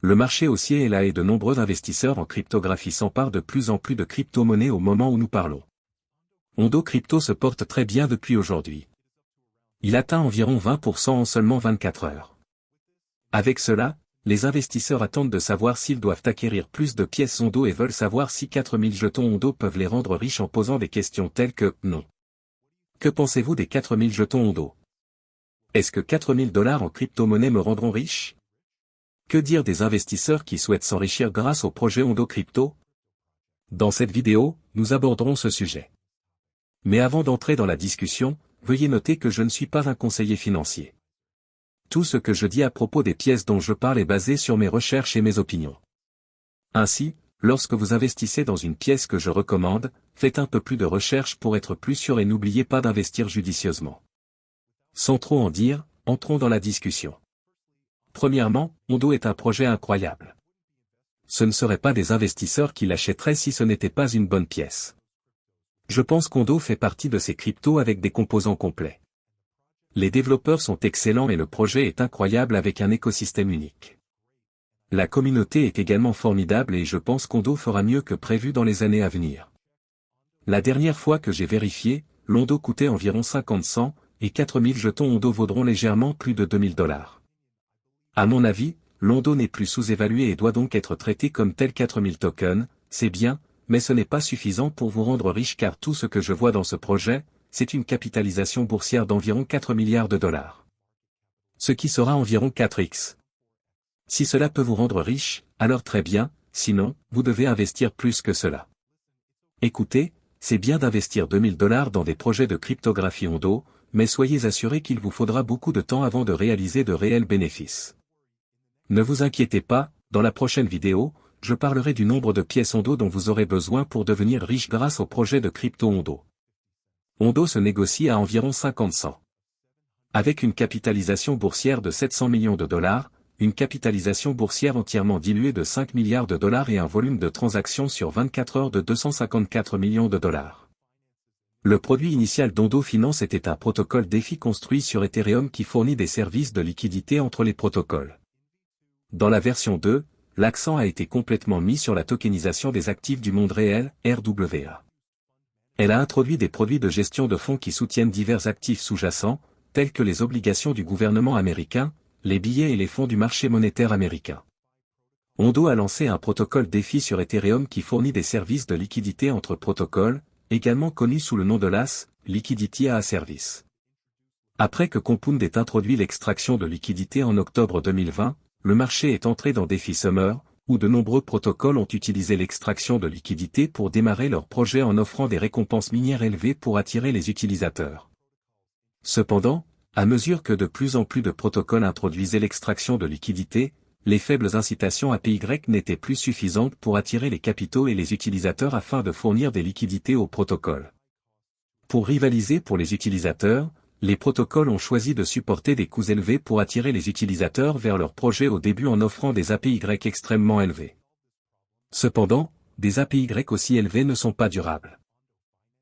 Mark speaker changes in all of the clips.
Speaker 1: Le marché haussier est là et de nombreux investisseurs en cryptographie s'emparent de plus en plus de crypto-monnaies au moment où nous parlons. Ondo Crypto se porte très bien depuis aujourd'hui. Il atteint environ 20% en seulement 24 heures. Avec cela, les investisseurs attendent de savoir s'ils doivent acquérir plus de pièces Ondo et veulent savoir si 4000 jetons Ondo peuvent les rendre riches en posant des questions telles que « non ». Que pensez-vous des 4000 jetons Ondo? Est-ce que 4000 $ en crypto-monnaie me rendront riche? Que dire des investisseurs qui souhaitent s'enrichir grâce au projet Ondo Crypto? Dans cette vidéo, nous aborderons ce sujet. Mais avant d'entrer dans la discussion, veuillez noter que je ne suis pas un conseiller financier. Tout ce que je dis à propos des pièces dont je parle est basé sur mes recherches et mes opinions. Ainsi, lorsque vous investissez dans une pièce que je recommande, faites un peu plus de recherche pour être plus sûr et n'oubliez pas d'investir judicieusement. Sans trop en dire, entrons dans la discussion. Premièrement, Ondo est un projet incroyable. Ce ne seraient pas des investisseurs qui l'achèteraient si ce n'était pas une bonne pièce. Je pense qu'Ondo fait partie de ces cryptos avec des composants complets. Les développeurs sont excellents et le projet est incroyable avec un écosystème unique. La communauté est également formidable et je pense qu'Ondo fera mieux que prévu dans les années à venir. La dernière fois que j'ai vérifié, l'Ondo coûtait environ 50 cents, et 4000 jetons Ondo vaudront légèrement plus de 2000 $. À mon avis, l'Ondo n'est plus sous-évalué et doit donc être traité comme tel. 4000 tokens, c'est bien, mais ce n'est pas suffisant pour vous rendre riche car tout ce que je vois dans ce projet, c'est une capitalisation boursière d'environ 4 milliards $. Ce qui sera environ 4x. Si cela peut vous rendre riche, alors très bien, sinon, vous devez investir plus que cela. Écoutez, c'est bien d'investir 2000 $ dans des projets de cryptographie Ondo, mais soyez assurés qu'il vous faudra beaucoup de temps avant de réaliser de réels bénéfices. Ne vous inquiétez pas, dans la prochaine vidéo, je parlerai du nombre de pièces Ondo dont vous aurez besoin pour devenir riche grâce au projet de crypto Ondo. Ondo se négocie à environ 50 cents. Avec une capitalisation boursière de 700 millions de $, une capitalisation boursière entièrement diluée de 5 milliards de $ et un volume de transactions sur 24 heures de 254 millions de $. Le produit initial d'Ondo Finance était un protocole DeFi construit sur Ethereum qui fournit des services de liquidité entre les protocoles. Dans la version 2, l'accent a été complètement mis sur la tokenisation des actifs du monde réel, RWA. Elle a introduit des produits de gestion de fonds qui soutiennent divers actifs sous-jacents, tels que les obligations du gouvernement américain, les billets et les fonds du marché monétaire américain. Ondo a lancé un protocole DeFi sur Ethereum qui fournit des services de liquidité entre protocoles, également connu sous le nom de LAS, Liquidity as a Service. Après que Compound ait introduit l'extraction de liquidité en octobre 2020, le marché est entré dans DeFi Summer, où de nombreux protocoles ont utilisé l'extraction de liquidité pour démarrer leur projet en offrant des récompenses minières élevées pour attirer les utilisateurs. Cependant, à mesure que de plus en plus de protocoles introduisaient l'extraction de liquidité, les faibles incitations APY n'étaient plus suffisantes pour attirer les capitaux et les utilisateurs afin de fournir des liquidités aux protocoles. Pour rivaliser pour les utilisateurs, les protocoles ont choisi de supporter des coûts élevés pour attirer les utilisateurs vers leur projet au début en offrant des APY extrêmement élevés. Cependant, des APY aussi élevés ne sont pas durables.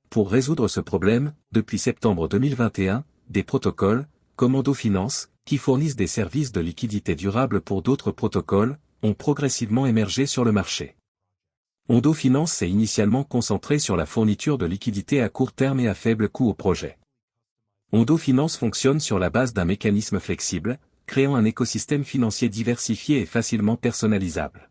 Speaker 1: Pour résoudre ce problème, depuis septembre 2021, des protocoles, comme Ondo Finance, qui fournissent des services de liquidité durables pour d'autres protocoles, ont progressivement émergé sur le marché. Ondo Finance s'est initialement concentré sur la fourniture de liquidités à court terme et à faible coût au projet. Ondo Finance fonctionne sur la base d'un mécanisme flexible, créant un écosystème financier diversifié et facilement personnalisable.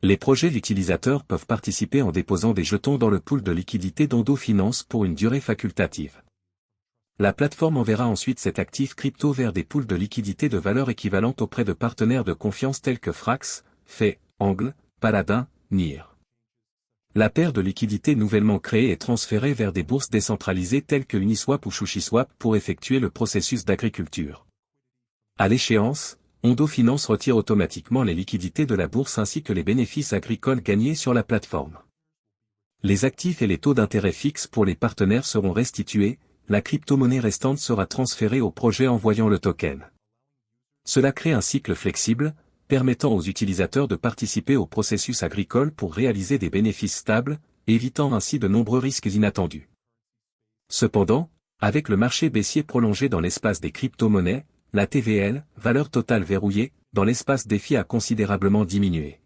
Speaker 1: Les projets d'utilisateurs peuvent participer en déposant des jetons dans le pool de liquidité d'Ondo Finance pour une durée facultative. La plateforme enverra ensuite cet actif crypto vers des pools de liquidité de valeur équivalente auprès de partenaires de confiance tels que Frax, Fay, Angle, Paladin, NIR. La paire de liquidités nouvellement créée est transférée vers des bourses décentralisées telles que Uniswap ou SushiSwap pour effectuer le processus d'agriculture. À l'échéance, Ondo Finance retire automatiquement les liquidités de la bourse ainsi que les bénéfices agricoles gagnés sur la plateforme. Les actifs et les taux d'intérêt fixes pour les partenaires seront restitués, la crypto-monnaie restante sera transférée au projet envoyant le token. Cela crée un cycle flexible, permettant aux utilisateurs de participer au processus agricole pour réaliser des bénéfices stables, évitant ainsi de nombreux risques inattendus. Cependant, avec le marché baissier prolongé dans l'espace des crypto-monnaies, la TVL, valeur totale verrouillée, dans l'espace défi a considérablement diminué.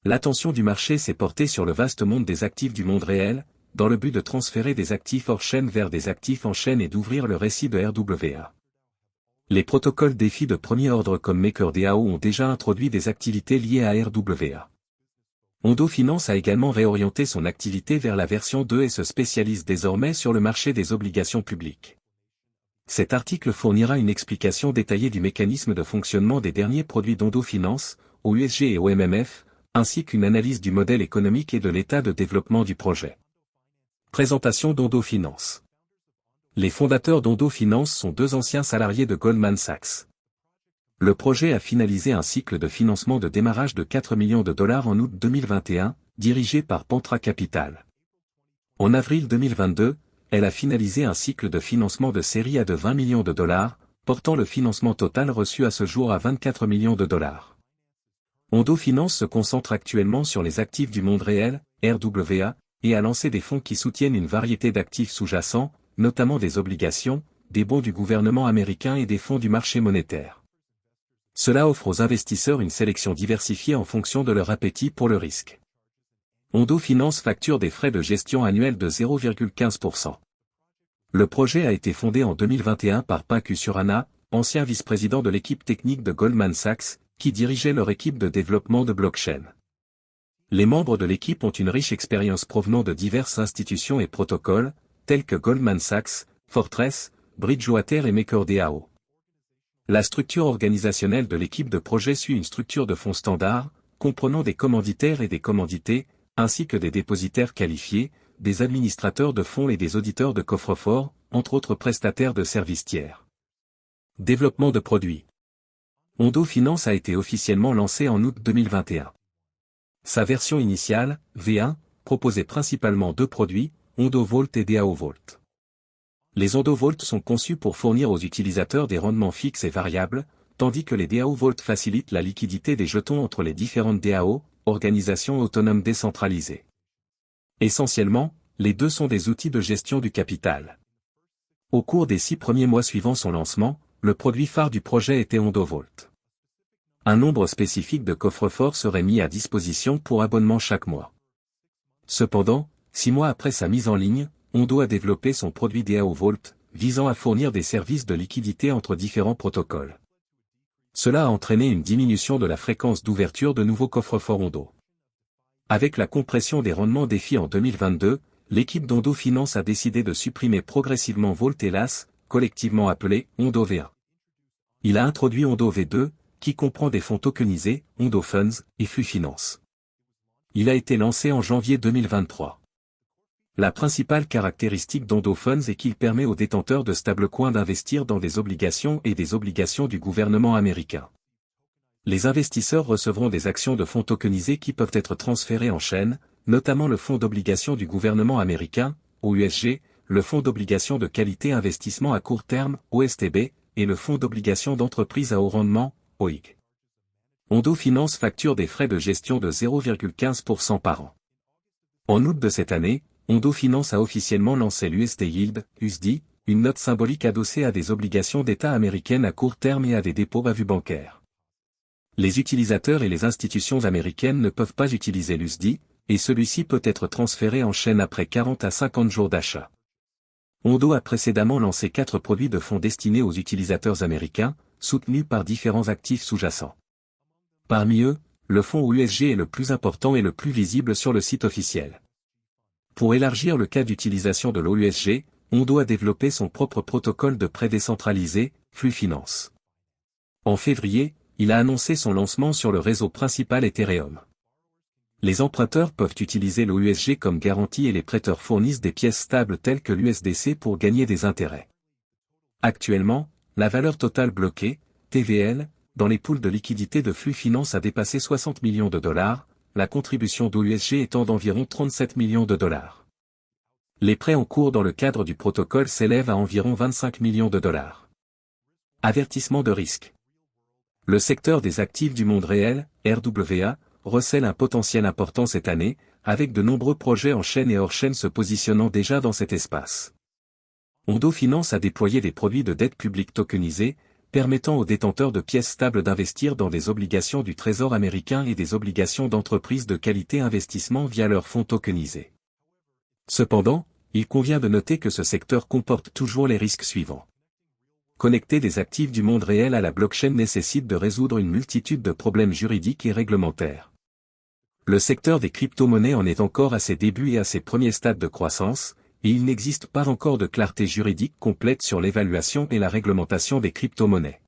Speaker 1: L'attention du marché s'est portée sur le vaste monde des actifs du monde réel, dans le but de transférer des actifs hors chaîne vers des actifs en chaîne et d'ouvrir le récit de RWA. Les protocoles défis de premier ordre comme MakerDAO ont déjà introduit des activités liées à RWA. Ondo Finance a également réorienté son activité vers la version 2 et se spécialise désormais sur le marché des obligations publiques. Cet article fournira une explication détaillée du mécanisme de fonctionnement des derniers produits d'Ondo Finance, au USG et au MMF, ainsi qu'une analyse du modèle économique et de l'état de développement du projet. Présentation d'Ondo Finance. Les fondateurs d'Ondo Finance sont deux anciens salariés de Goldman Sachs. Le projet a finalisé un cycle de financement de démarrage de 4 millions de dollars en août 2021, dirigé par Pantra Capital. En avril 2022, elle a finalisé un cycle de financement de série A de 20 millions de dollars, portant le financement total reçu à ce jour à 24 millions de dollars. Ondo Finance se concentre actuellement sur les actifs du monde réel, RWA, et a lancé des fonds qui soutiennent une variété d'actifs sous-jacents, notamment des obligations, des bons du gouvernement américain et des fonds du marché monétaire. Cela offre aux investisseurs une sélection diversifiée en fonction de leur appétit pour le risque. Ondo Finance facture des frais de gestion annuels de 0,15%. Le projet a été fondé en 2021 par Pinku Surana, ancien vice-président de l'équipe technique de Goldman Sachs, qui dirigeait leur équipe de développement de blockchain. Les membres de l'équipe ont une riche expérience provenant de diverses institutions et protocoles, tels que Goldman Sachs, Fortress, Bridgewater et MakerDAO. La structure organisationnelle de l'équipe de projet suit une structure de fonds standard, comprenant des commanditaires et des commandités, ainsi que des dépositaires qualifiés, des administrateurs de fonds et des auditeurs de coffre-fort, entre autres prestataires de services tiers. Développement de produits. Ondo Finance a été officiellement lancé en août 2021. Sa version initiale, V1, proposait principalement deux produits, Ondo Vault et DAO Vault. Les Ondo Vault sont conçus pour fournir aux utilisateurs des rendements fixes et variables, tandis que les DAO Vault facilitent la liquidité des jetons entre les différentes DAO, organisations autonomes décentralisées. Essentiellement, les deux sont des outils de gestion du capital. Au cours des 6 premiers mois suivant son lancement, le produit phare du projet était Ondo Vault. Un nombre spécifique de coffres-forts serait mis à disposition pour abonnement chaque mois. Cependant, 6 mois après sa mise en ligne, Ondo a développé son produit DAO Vault, visant à fournir des services de liquidité entre différents protocoles. Cela a entraîné une diminution de la fréquence d'ouverture de nouveaux coffres-forts Ondo. Avec la compression des rendements défis en 2022, l'équipe d'Ondo Finance a décidé de supprimer progressivement Vault et LAS, collectivement appelé Ondo V1. Il a introduit Ondo V2, qui comprend des fonds tokenisés, Ondo Funds, et Flux Finance. Il a été lancé en janvier 2023. La principale caractéristique d'Ondo Funds est qu'il permet aux détenteurs de stablecoins d'investir dans des obligations et des obligations du gouvernement américain. Les investisseurs recevront des actions de fonds tokenisés qui peuvent être transférées en chaîne, notamment le fonds d'obligations du gouvernement américain, OUSG, le fonds d'obligations de qualité investissement à court terme, OSTB, et le fonds d'obligations d'entreprise à haut rendement, OIG. Ondo Finance facture des frais de gestion de 0,15% par an. En août de cette année, Ondo Finance a officiellement lancé l'USD Yield, USD, une note symbolique adossée à des obligations d'État américaines à court terme et à des dépôts à vue bancaire. Les utilisateurs et les institutions américaines ne peuvent pas utiliser l'USD, et celui-ci peut être transféré en chaîne après 40 à 50 jours d'achat. Ondo a précédemment lancé 4 produits de fonds destinés aux utilisateurs américains, soutenus par différents actifs sous-jacents. Parmi eux, le fonds USG est le plus important et le plus visible sur le site officiel. Pour élargir le cas d'utilisation de l'OUSG, Ondo a développé son propre protocole de prêt décentralisé, Flux Finance. En février, il a annoncé son lancement sur le réseau principal Ethereum. Les emprunteurs peuvent utiliser l'OUSG comme garantie et les prêteurs fournissent des pièces stables telles que l'USDC pour gagner des intérêts. Actuellement, la valeur totale bloquée, TVL, dans les pools de liquidité de Flux Finance a dépassé 60 millions de dollars, la contribution d'OUSG étant d'environ 37 millions de dollars. Les prêts en cours dans le cadre du protocole s'élèvent à environ 25 millions de dollars. Avertissement de risque. Le secteur des actifs du monde réel, RWA, recèle un potentiel important cette année, avec de nombreux projets en chaîne et hors chaîne se positionnant déjà dans cet espace. Ondo Finance a déployé des produits de dette publique tokenisés, permettant aux détenteurs de pièces stables d'investir dans des obligations du Trésor américain et des obligations d'entreprises de qualité investissement via leurs fonds tokenisés. Cependant, il convient de noter que ce secteur comporte toujours les risques suivants. Connecter des actifs du monde réel à la blockchain nécessite de résoudre une multitude de problèmes juridiques et réglementaires. Le secteur des crypto-monnaies en est encore à ses débuts et à ses premiers stades de croissance, et il n'existe pas encore de clarté juridique complète sur l'évaluation et la réglementation des crypto-monnaies.